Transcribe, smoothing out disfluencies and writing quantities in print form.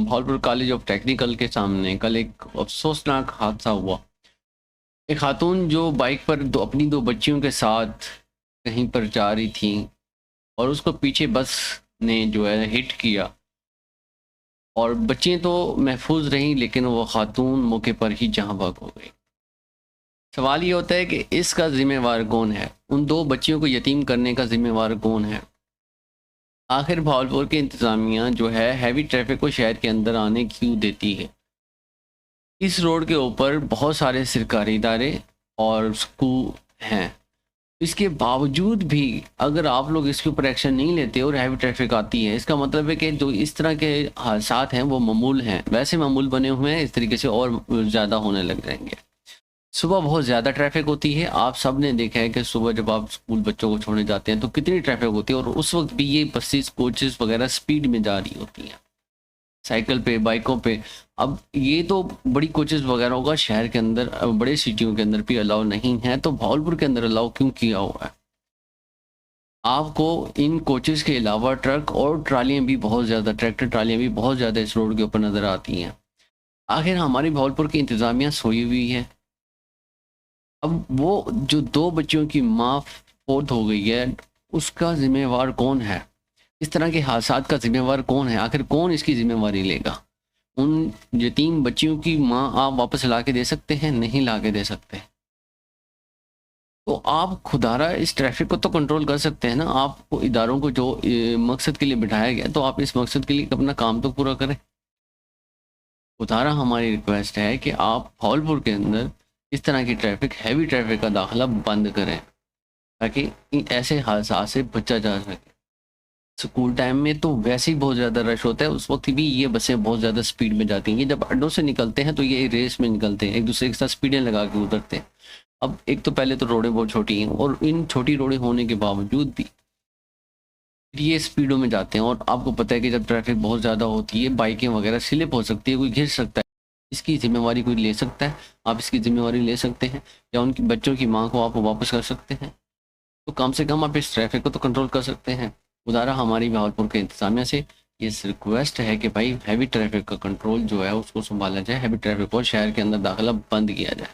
Bahawalpur college of technical के सामने कल एक अफसोसनाक हादसा हुआ। एक खातून जो बाइक पर अपनी दो बच्चियों के साथ कहीं पर जा रही थी और उसको पीछे बस ने जो है हिट किया और बच्चियां तो महफूज रहीं, लेकिन वो खातून मौके पर ही जहां बहक हो गई। सवाल ये होता है कि इसका जिम्मेवार कौन है? उन दो बच्चियों को यतीम करने का जिम्मेवार कौन है? आखिर भावलपुर की इंतज़ामिया जो है हैवी ट्रैफिक को शहर के अंदर आने क्यों देती है? इस रोड के ऊपर बहुत सारे सरकारी इदारे और स्कूल हैं। इसके बावजूद भी अगर आप लोग इसके ऊपर एक्शन नहीं लेते और हैवी ट्रैफिक आती है, इसका मतलब है कि जो इस तरह के हादसात हैं वो मामूल हैं। वैसे मामूल बने हुए हैं, इस तरीके से और ज़्यादा होने लग जाएंगे। सुबह बहुत ज़्यादा ट्रैफिक होती है। आप सब ने देखा है कि सुबह जब आप स्कूल बच्चों को छोड़ने जाते हैं तो कितनी ट्रैफिक होती है, और उस वक्त भी ये बसेस कोचेस वगैरह स्पीड में जा रही होती हैं, साइकिल पे, बाइकों पे। अब ये तो बड़ी कोचेस वगैरह होगा शहर के अंदर, बड़े सिटियों के अंदर भी अलाउ नहीं है, तो भावलपुर के अंदर अलाउ क्यों किया हुआ है? आपको इन कोचेस के अलावा ट्रक और ट्रालियाँ भी बहुत ज़्यादा, ट्रैक्टर ट्रालियाँ भी बहुत ज़्यादा इस रोड के ऊपर नज़र आती हैं। आखिर हमारी भावलपुर की इंतज़ामिया सोई हुई है। अब वो जो दो बच्चियों की माँ फौत हो गई है, उसका जिम्मेवार कौन है? इस तरह के हादसात का जिम्मेवार कौन है? आखिर कौन इसकी जिम्मेवारी लेगा? उन यतीम बच्चियों की माँ आप वापस ला के दे सकते हैं? नहीं ला के दे सकते। तो आप खुदारा इस ट्रैफिक को तो कंट्रोल कर सकते हैं ना। आपको इदारों को जो मकसद के लिए बिठाया गया, तो आप इस मकसद के लिए अपना काम तो पूरा करें। खुदारा हमारी रिक्वेस्ट है कि आप भावलपुर के अंदर इस तरह की ट्रैफिक, हैवी ट्रैफिक का दाखिला बंद करें, ताकि ऐसे हादसा से बचा जा सके। स्कूल टाइम में तो वैसे ही बहुत ज़्यादा रश होता है, उस वक्त भी ये बसें बहुत ज़्यादा स्पीड में जाती हैं। ये जब अड्डों से निकलते हैं तो ये रेस में निकलते हैं, एक दूसरे के साथ स्पीडें लगा के उतरते हैं। अब एक तो पहले तो रोडें बहुत छोटी हैं, और इन छोटी रोडें होने के बावजूद भी ये स्पीडों में जाते हैं। और आपको पता है कि जब ट्रैफिक बहुत ज़्यादा होती है, बाइकें वगैरह स्लिप हो सकती है, कोई घिर सकता है। इसकी जिम्मेवारी कोई ले सकता है? आप इसकी जिम्मेवारी ले सकते हैं, या उनकी बच्चों की माँ को आप वापस कर सकते हैं? तो कम से कम आप इस ट्रैफिक को तो कंट्रोल कर सकते हैं। उदाहरण हमारी भावलपुर के इंतजामिया से ये रिक्वेस्ट है कि भाई हैवी ट्रैफिक का कंट्रोल जो है उसको संभाला जाए, हैवी ट्रैफिक को शहर के अंदर दाखिला बंद किया जाए।